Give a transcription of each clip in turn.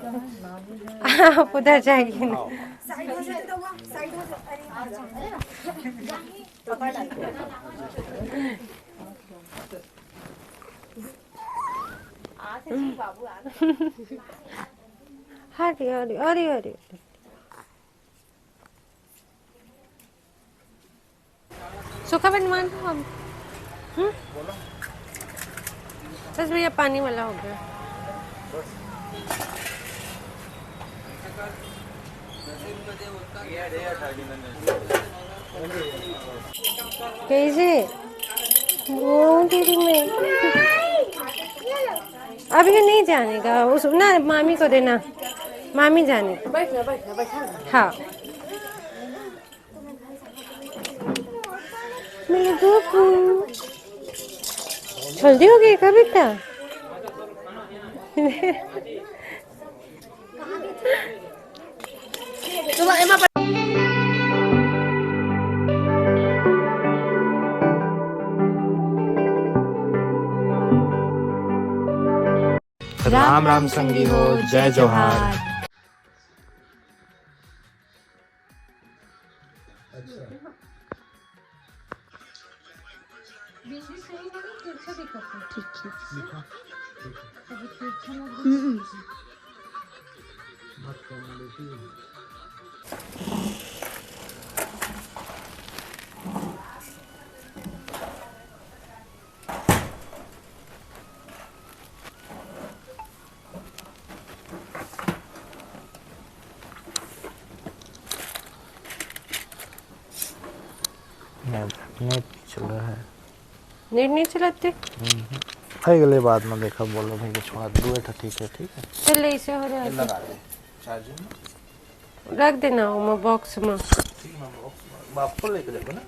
आप उधर जाएंगे। अरे अरे अरे अरे सूखा बनवान हम। बस भैया पानी वाला हो गया। कैसे वो दीदी में अभी नहीं जाने का, उस ना मामी को देना, मामी जाने। हाँ मेरे गोकू जल्दी हो गई कभी था। राम राम संगी हो, जय जोहार। नेट चल रहा है। नेट नहीं चलाते अगले बाद में देखा बोलो भाई छोड़ा दो था। ठीक है ठीक है चल ऐसे हो रहा है लगा दे चार्जिंग रख देना वो बॉक्स में। ठीक है बाप को लेके देखो ना।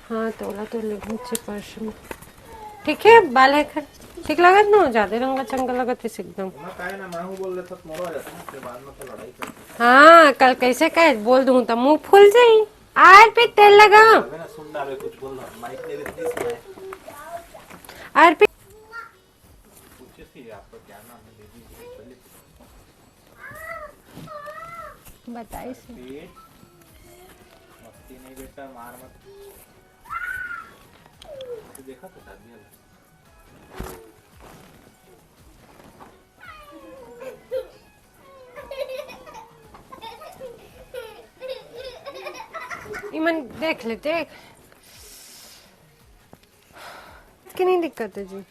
हाँ तोला तो ले नीचे पर्स में। ठीक है बाल है खर ठीक लगत ना ज्यादा रंगा चंगा लगत है एकदम। मैं काहे ना मैं हूं बोल रहा था मोरो आ जाता है फिर बाद में तो लड़ाई कर। हाँ कल कैसे कह बोल दूं तो मुंह फूल जाई। आर पे तेल लगा ना सुन ना रे कुछ बोल रहा माइक ले इतनी सुनाए। आर पे पूछे थी आपका क्या नाम है दीदी चलिए बताइए से मस्ती नहीं बेटा मार मत। तो देखा तो दादी इमन देख ले देख इसकी नहीं दिक्कत है जी।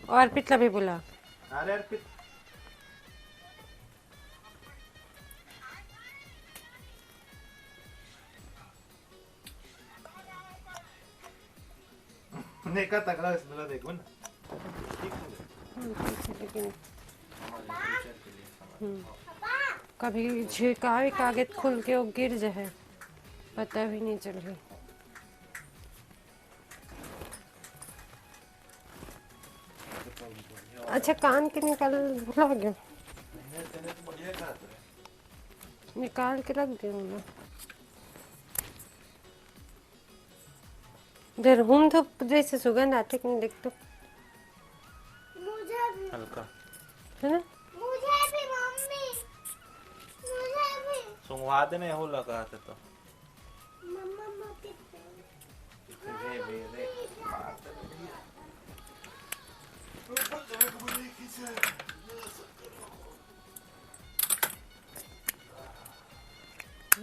और पिछला भी बोला अरे यार फिर देखा तगड़ा इसमें देखो ना लेकिन कभी छिड़का भी कागज खुल के वो गिर जाए पता भी नहीं चल रही। अच्छा कान के निकाल भुला गया निकाल के रख दे ना इधर हम तो जैसे सुगंध आते कि नहीं देख तो हल्का है ना मुझे भी मम्मी मुझे भी सुंघवा देने हो लगा था तो मम्मा मम्मी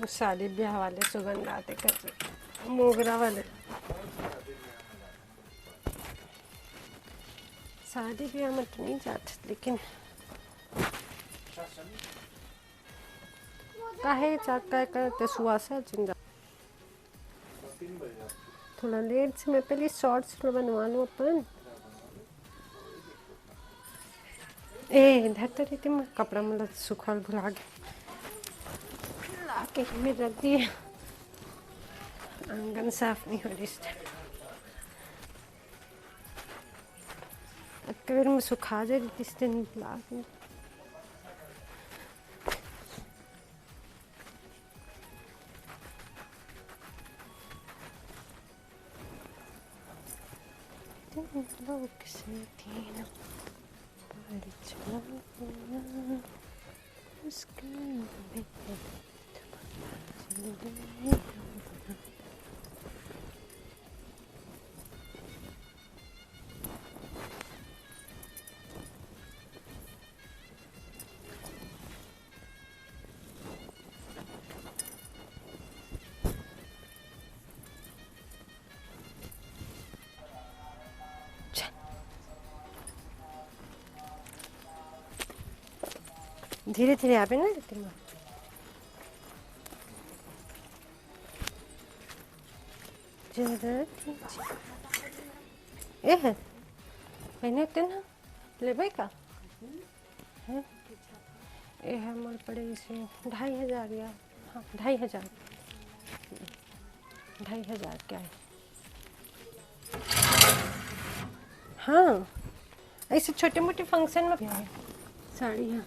शादी ब्याह वाले सुगंध आते कर मोगरा वाले शादी ब्याह में तो नहीं जाते लेकिन काहे चाका करते सुहासा जिंदा थोड़ा लेट से मैं पहले शॉर्ट्स बनवा लूँ अपन। ए इधर तो रहती मैं कपड़ा मतलब सूखल भुला के लाके में रख दिए। आंगन साफ नहीं हो रही कभी मैं सुखा जाए इस दिन ला लोग से तीन पड़ चला उसके में चल गए। धीरे धीरे आवे ना तिमा ए है मैंने तेना लेबै का है ए है मोर पड़े इसे 2500 या हाँ 2500 2500 क्या है हाँ ऐसे छोटे मोटे फंक्शन में भी है साड़ियाँ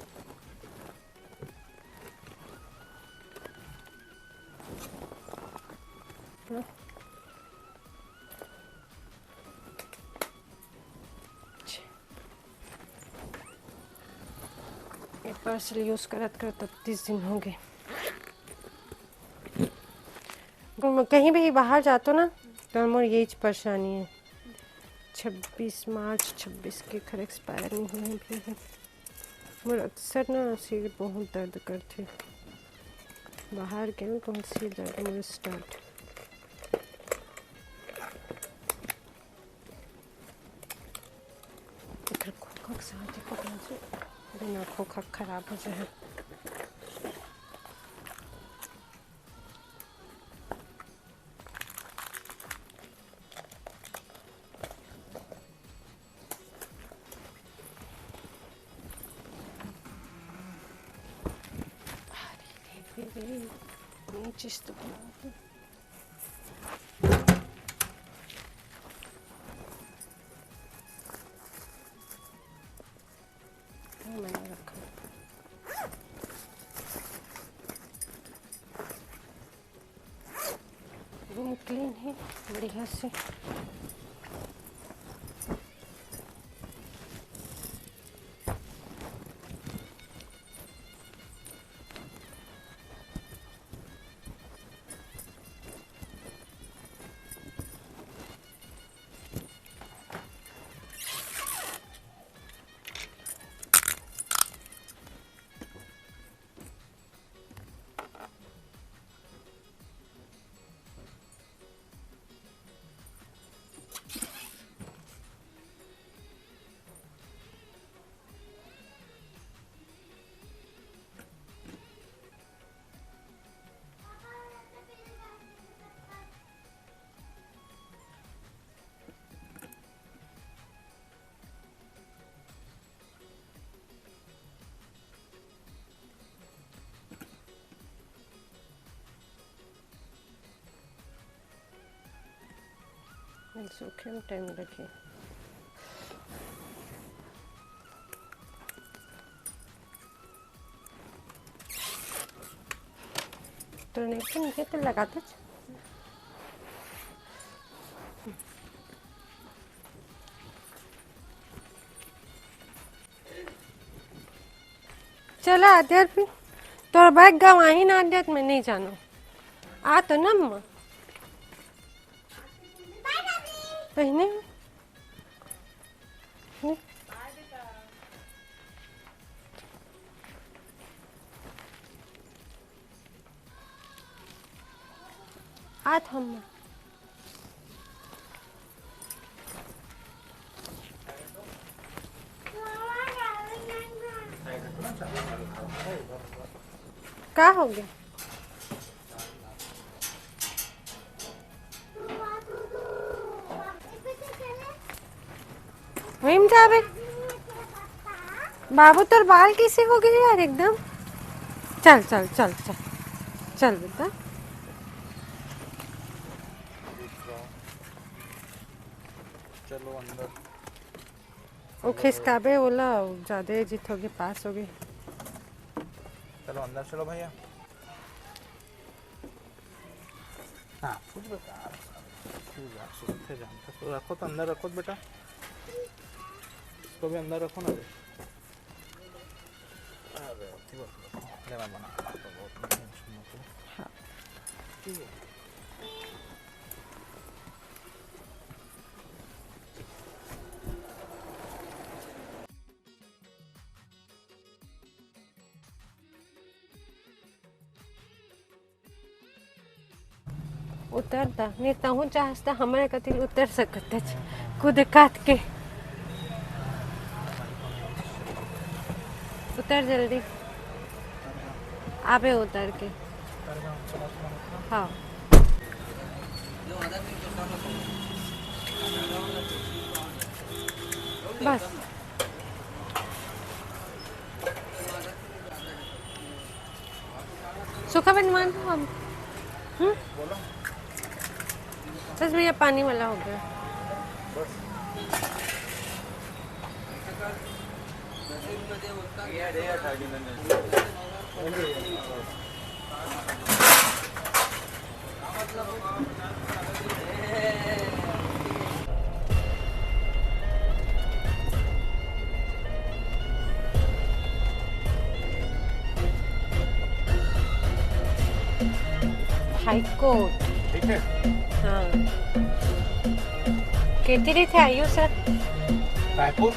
पार्सल यूज़ करत करत 30 दिन हो गए। कहीं भी बाहर जातो ना तो मोर यही परेशानी है 26 मार्च 26 के खर एक्सपायर नहीं हुए भी है मोर अक्सर ना सिर बहुत दर्द करते बाहर गए तो सिर दर्द मेरे स्टार्ट खोखा के साथ ही पकड़ा से बिना खोखा खराब हो जाए чисто मैंने रखा रूम क्लीन है बढ़िया से सूखे में टाइम रखे तो नहीं तो लगाते चला आद्यार फिर तोर बैग गवाही ना आद्यात मैं नहीं जानो आ तो ना मम्मा पहने आत हम का हो गया वहीं जावे बाबू तोर बाल कैसे हो गए यार एकदम चल चल चल चल चल बेटा चलो अंदर वो खिसकाबे बोला ज्यादा जित हो गए पास हो गए चलो अंदर चलो भैया हाँ कुछ बता रखो तो अंदर रखो बेटा इसको भी अंदर रखो ना। अरे ठीक है, ले मैं बना तो बहुत टेंशन मत लो। हाँ ठीक है। उतरता नहीं तहु चाहता हमारे कतिल उतर सकते कूद काट के उतर जल्दी आबे उतर के हाँ बस सूखा बनवा दो हम बस भैया पानी वाला हो गया हाई कोर्ट ठीक है। हाँ कितने थे आयु सर रायपुर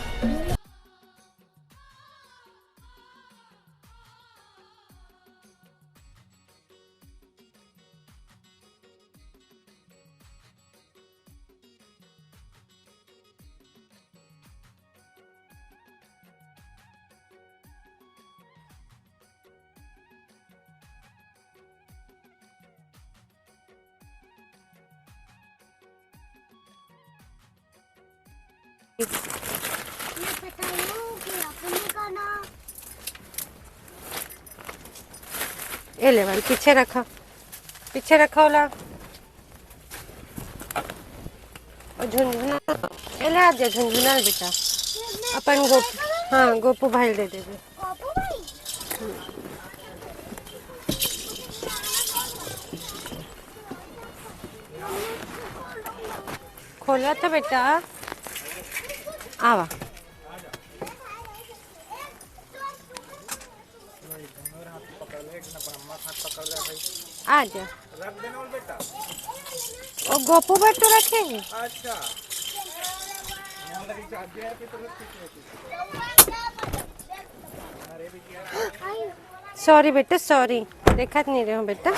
ये पता नहीं कि अपने का ना ये लेवल पीछे रखा होला और झुंझुना ये ला दे झुंझुना बेटा अपन गोपू हाँ गोपू भाई दे देबे पापा भाई खोला था बेटा आवा आ जा रख देना और बेटा। और गोपू भाई तो रखेंगे अच्छा अंदर चार्ज है तो सॉरी बेटा सॉरी देखा नहीं रहे हो बेटा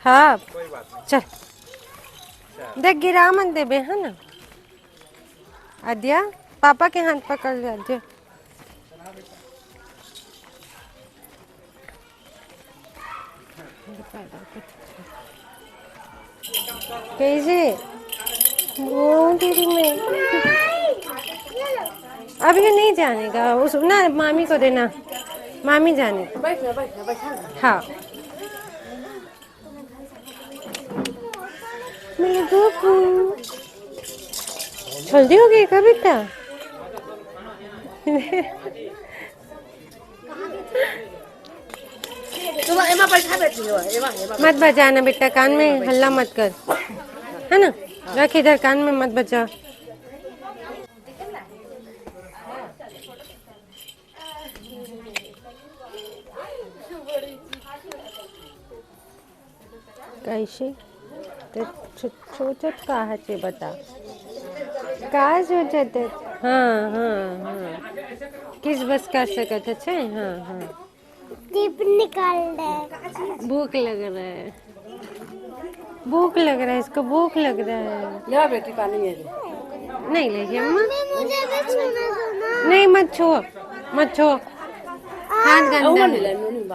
हाँ कोई बात नहीं। चल देख गिरा मत देबे है ना आद्या पापा के हाथ पकड़ ले आद्या कैसे वो दीदी में अब ये नहीं जानेगा उस ना मामी को देना मामी जाने हाँ मेरे गोपू जल्दी हो गई क्या बेटा मत बजाना बेटा कान में हल्ला मत कर है ना रख इधर कान में मत बजा कैसे सोचत का है बता का सोचत हाँ हाँ हाँ किस बस कर सकते थे हाँ हाँ दीप निकाल दे भूख लग रहा है इसको भूख लग रहा है ले बेटी पानी ले नहीं लेगी अम्मा मुझे भी छूना छूना नहीं मत छो हाथ गंदा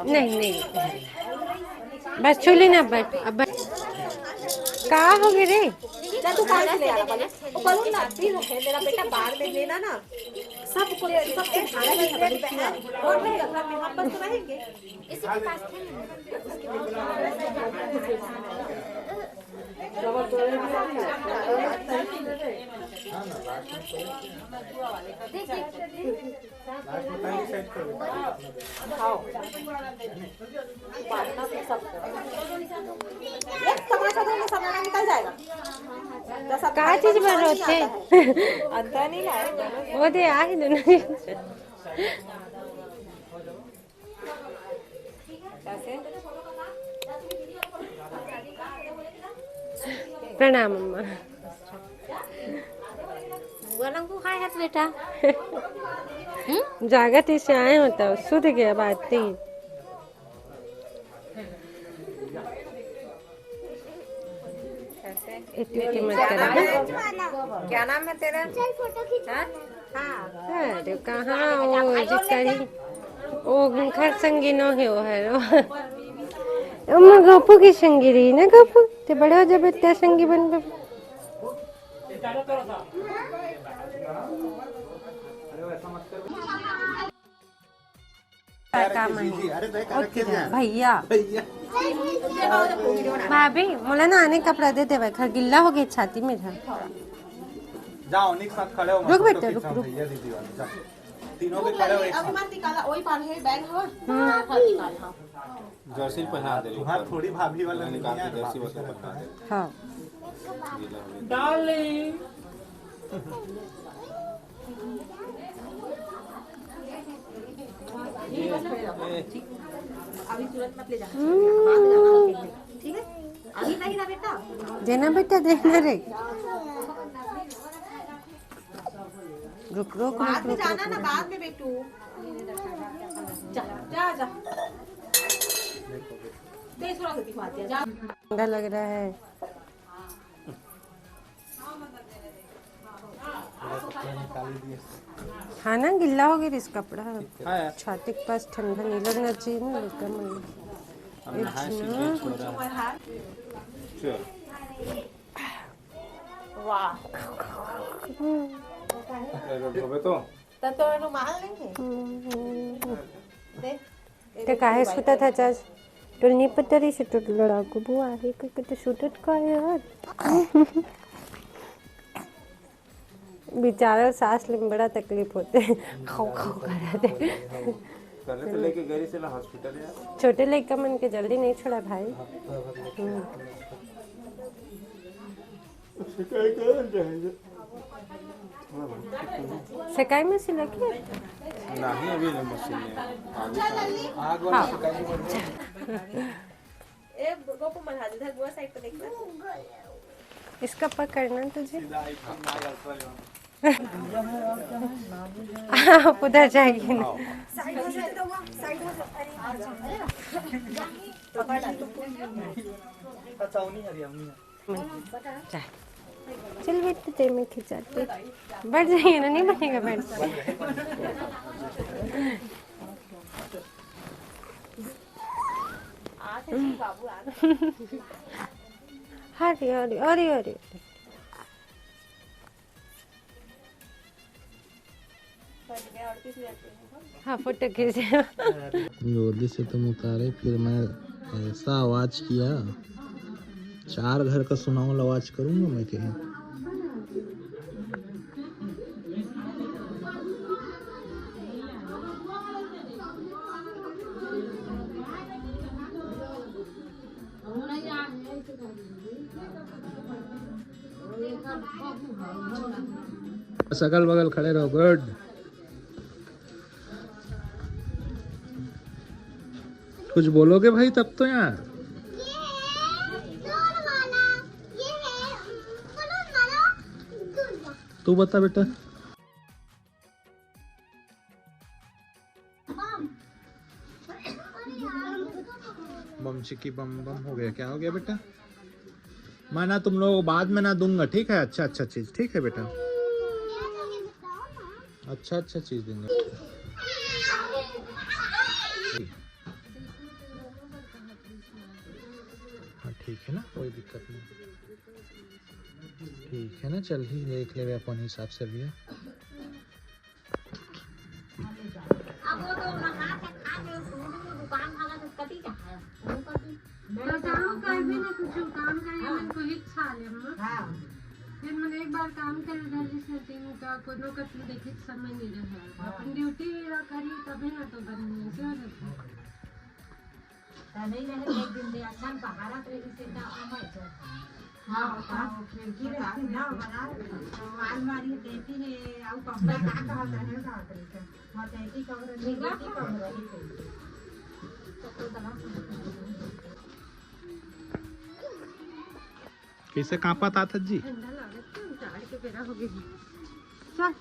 नहीं नहीं बस छू लेना अब का हो गए रे तू कहां से ले आ रहा है वो बलून ना भी है मेरा बेटा बाहर में लेना ना सब खाना भी है और नहीं अपना हम बस रहेंगे इसी के पास निकल जाएगा। कहाँ चीज बन रहे थे? अंदर नहीं लाए वो दे आ ही दोनों। प्रणाम अम्मा। बुआ लोग को खाए हाथ बेटा। जागत इससे आए होता सुध गया बात थी। इतनी मत करा। क्या नाम है तेरा? चल फोटो खींच। अरे कहाँ वो जितनी वो घर संगी नो है वो है रो। अम्मा गप्पू की संगी रही ना गप्पू ते बड़ा जब इतना संगी बन गए। भैया भाभी मोला ना आने कपड़ा दे दे घर गिल्ला हो गया छाती में था। जाओ उन्हीं के साथ खड़े हो। रुक बेटा रुक रुक। भैया दीदी वाले जाओ। तीनों के खड़े हो एक साथ। मत निकाला वही पान है बैग हो। जर्सी पहना दे। हां थोड़ी भाभी वाला निकाल के जर्सी बस पहना दे। हाँ डार्लिंग अभी तुरंत मत ले जा। बाद में जाना ठीक है? अभी नहीं ना बेटा। देना बेटा देना रे। रुक रुक बाद में रुक जाना ना बाद में बेटू। जा जा जा। दे थोड़ा सा दिखवा दिया जा। ठंडा लग रहा है। हाँ ना गिल्ला हो गया इस कपड़ा छाती के पास ठंडा नहीं लगना चाहिए ना कम वाह तो रुमाल नहीं है। ते काहे सुता था चाच तो नहीं पता रही से तो लड़ाकू बुआ है कि तो सुतत का यार। बेचारा सांस लेने में बड़ा तकलीफ होते हैं खाओ खाओ कराते। पहले तो लेके गई से हॉस्पिटल यार। छोटे लड़का मन के जल्दी नहीं छोड़ा भाई। सिकाई में से लगी नहीं अभी मशीन में आग वाला ए गोपू मना इधर बुआ साइड पे देखना। इसका पकड़ना तुझे आप उधर जाएंगे ना। चल बेटे तेरे में खिंचाते बैठ जाइए ना नहीं बनेगा बैठ। अरे अरे अरे अरे हाँ फोटो खींच। गोदी से तुम उतारे फिर मैं ऐसा आवाज किया 4 घर का सुनाऊं आवाज करूंगा मैं कहीं। अगल बगल खड़े रहो। गुड कुछ बोलोगे भाई तब तो यार। तू बता बेटा। बम चिकी बम बम हो गया। क्या हो गया बेटा? मैं ना तुम लोगों को बाद में ना दूंगा ठीक है। अच्छा अच्छा चीज ठीक है बेटा। अच्छा अच्छा चीज देंगे। हाँ ठीक है ना कोई दिक्कत नहीं। ठीक है ना चल ही देख ले अपन हिसाब से भी है। को हित छाले अम्मा हाँ फिर मैंने एक बार काम करे रहा जिसने दिन का कोनो का देखे समय नहीं रहा अपन ड्यूटी करी तभी ना तो बनी क्यों नहीं रहे एक दिन दे अच्छा बहारत रही से ना अमर जो हाँ बताओ खिड़की रखी ना बना अलमारी देती है और कपड़ा का कहता है ना तरीका मत ऐसी कवर नहीं की कवर रही तो कैसे कांपा था जी? ठंडा लागत तो झाड़ के बेरा हो गई चल